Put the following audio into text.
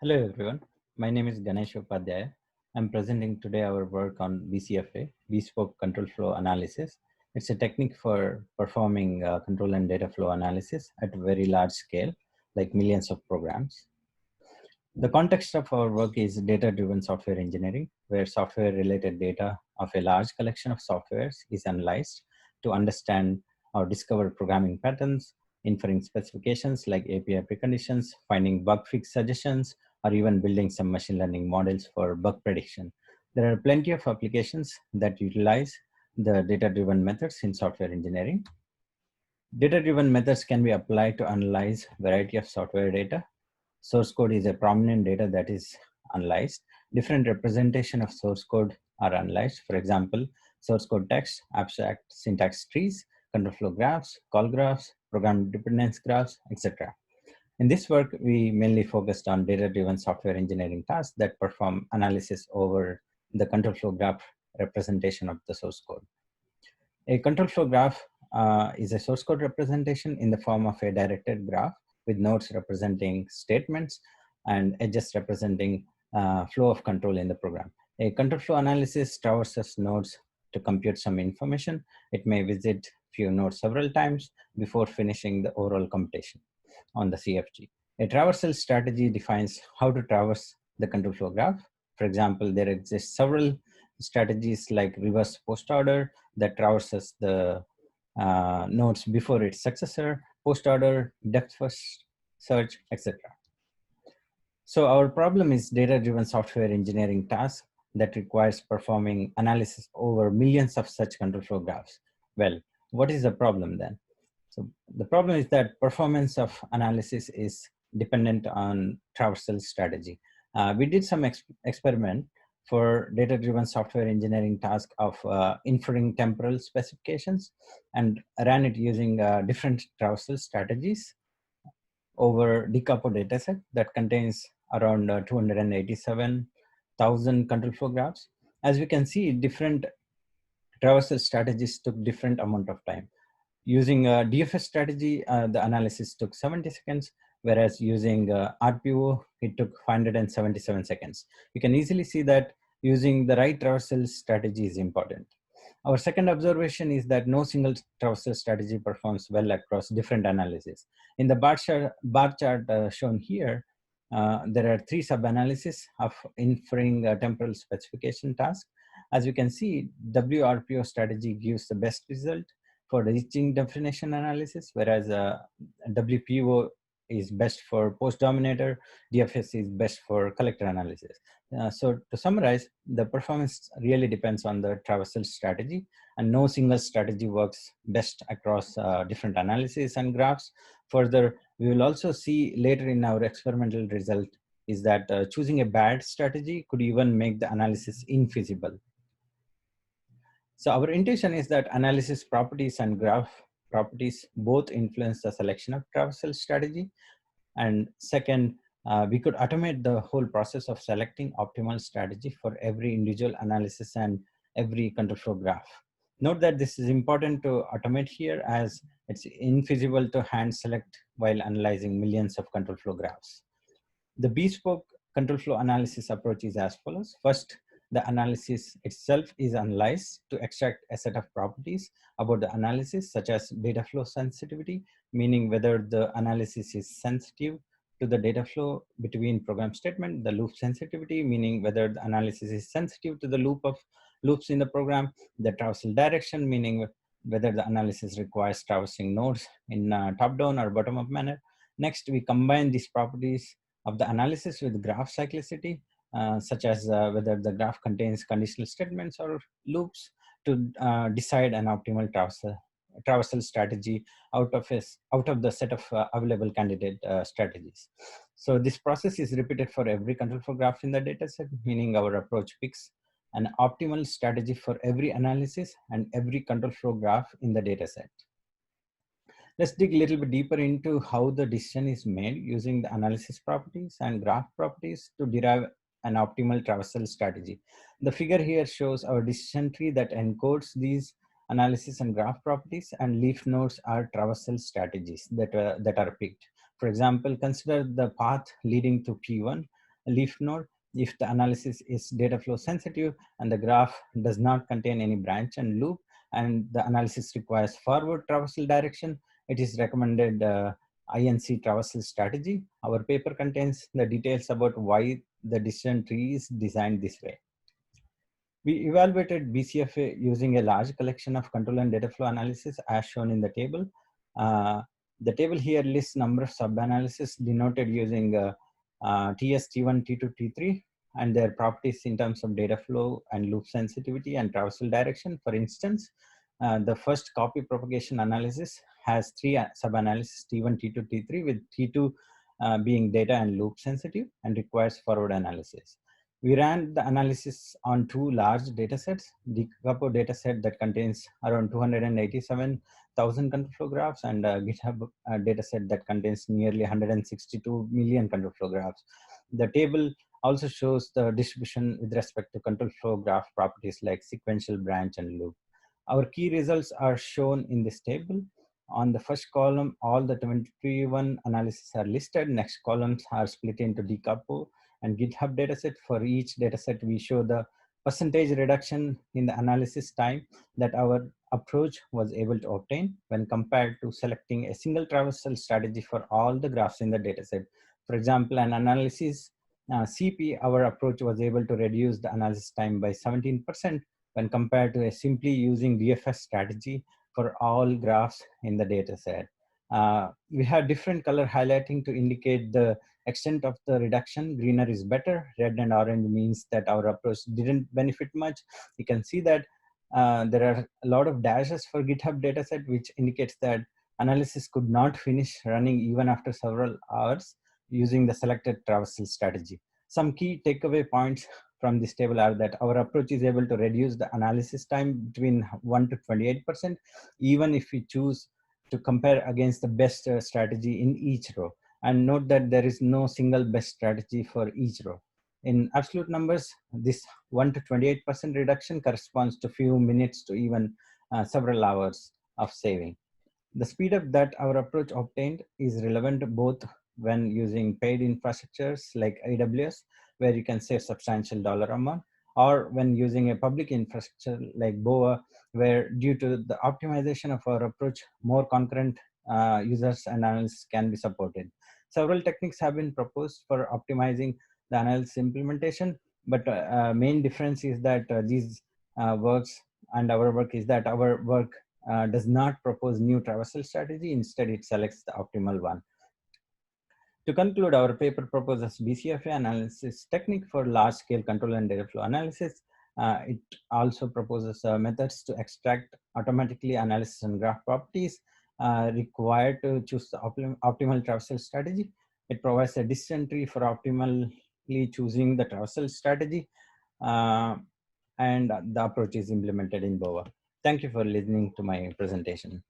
Hello everyone, my name is Ganesh Upadhyaya. I'm presenting today our work on BCFA, Bespoke Control Flow Analysis. It's a technique for performing control and data flow analysis at a very large scale, like millions of programs. The context of our work is data-driven software engineering, where software-related data of a large collection of softwares is analyzed to understand or discover programming patterns, inferring specifications like API preconditions, finding bug fix suggestions, or even building some machine learning models for bug prediction. There are plenty of applications that utilize the data-driven methods in software engineering. Data-driven methods can be applied to analyze variety of software data. Source code is a prominent data that is analyzed. Different representation of source code are analyzed. For example, source code text, abstract syntax trees, control flow graphs, call graphs, program dependence graphs, etc. In this work, we mainly focused on data-driven software engineering tasks that perform analysis over the control flow graph representation of the source code. A control flow graph is a source code representation in the form of a directed graph with nodes representing statements and edges representing flow of control in the program. A control flow analysis traverses nodes to compute some information. It may visit few nodes several times before finishing the overall computation on the CFG. A traversal strategy defines how to traverse the control flow graph. For example, there exist several strategies like reverse post order that traverses the nodes before its successor, post order, depth first search, etc. So our problem is data-driven software engineering task that requires performing analysis over millions of such control flow graphs. Well, what is the problem then? So the problem is that performance of analysis is dependent on traversal strategy. We did some experiment for data-driven software engineering task of inferring temporal specifications and ran it using different traversal strategies over DCAPO dataset that contains around 287,000 control flow graphs. As we can see, different traversal strategies took different amount of time. Using a DFS strategy, the analysis took 70 seconds, whereas using RPO, it took 577 seconds. You can easily see that using the right traversal strategy is important. Our second observation is that no single traversal strategy performs well across different analyses. In the bar chart shown here, there are three sub-analyses of inferring temporal specification task. As you can see, WRPO strategy gives the best result for reaching definition analysis, whereas WPO is best for post dominator, DFS is best for collector analysis. So to summarize, the performance really depends on the traversal strategy, and no single strategy works best across different analyses and graphs. Further, we will also see later in our experimental result is that choosing a bad strategy could even make the analysis infeasible. So our intention is that analysis properties and graph properties both influence the selection of traversal strategy. And second, we could automate the whole process of selecting optimal strategy for every individual analysis and every control flow graph. Note that this is important to automate here as it's infeasible to hand select while analyzing millions of control flow graphs. The bespoke control flow analysis approach is as follows. First, the analysis itself is analyzed to extract a set of properties about the analysis, such as data flow sensitivity, meaning whether the analysis is sensitive to the data flow between program statement, the loop sensitivity, meaning whether the analysis is sensitive to the loops in the program, the traversal direction, meaning whether the analysis requires traversing nodes in a top-down or bottom-up manner. Next, we combine these properties of the analysis with graph cyclicity, such as whether the graph contains conditional statements or loops to decide an optimal traversal strategy out of the set of available candidate strategies. So this process is repeated for every control flow graph in the dataset, meaning our approach picks an optimal strategy for every analysis and every control flow graph in the dataset. Let's dig a little bit deeper into how the decision is made using the analysis properties and graph properties to derive an optimal traversal strategy. The figure here shows our decision tree that encodes these analysis and graph properties, and leaf nodes are traversal strategies that are picked. For example, consider the path leading to P1 leaf node if the analysis is data flow sensitive and the graph does not contain any branch and loop, and the analysis requires forward traversal direction. It is recommended INC traversal strategy. Our paper contains the details about why the decision tree is designed this way. We evaluated BCFA using a large collection of control and data flow analysis as shown in the table. The table here lists number of sub-analysis denoted using TS, T1, T2, T3, and their properties in terms of data flow and loop sensitivity and traversal direction. For instance, the first copy propagation analysis has three sub-analysis, T1, T2, T3, with T2 being data and loop sensitive and requires forward analysis. We ran the analysis on two large data sets, the Capo data set that contains around 287,000 control flow graphs and GitHub data set that contains nearly 162 million control flow graphs. The table also shows the distribution with respect to control flow graph properties like sequential, branch, and loop. Our key results are shown in this table. On the first column, all the 21 analyses are listed. Next columns are split into Decapo and GitHub dataset. For each dataset, we show the percentage reduction in the analysis time that our approach was able to obtain when compared to selecting a single traversal strategy for all the graphs in the dataset. For example, an analysis CP, our approach was able to reduce the analysis time by 17% when compared to a simply using DFS strategy for all graphs in the dataset. We have different color highlighting to indicate the extent of the reduction. Greener is better. Red and orange means that our approach didn't benefit much. You can see that there are a lot of dashes for GitHub dataset, which indicates that analysis could not finish running even after several hours using the selected traversal strategy. Some key takeaway points from this table are that our approach is able to reduce the analysis time between 1 to 28%, even if we choose to compare against the best strategy in each row. And note that there is no single best strategy for each row. In absolute numbers, this 1 to 28% reduction corresponds to few minutes to even several hours of saving. The speed up that our approach obtained is relevant both when using paid infrastructures like AWS, where you can save substantial dollar amount, or when using a public infrastructure like BOA, where due to the optimization of our approach, more concurrent users and analysts can be supported. Several techniques have been proposed for optimizing the analysis implementation, but main difference is that these works and our work is that our work does not propose new traversal strategy. Instead, it selects the optimal one. To conclude, our paper proposes BCFA analysis technique for large-scale control and data flow analysis. It also proposes methods to extract automatically analysis and graph properties required to choose the optimal traversal strategy. It provides a decision tree for optimally choosing the traversal strategy, and the approach is implemented in BOA. Thank you for listening to my presentation.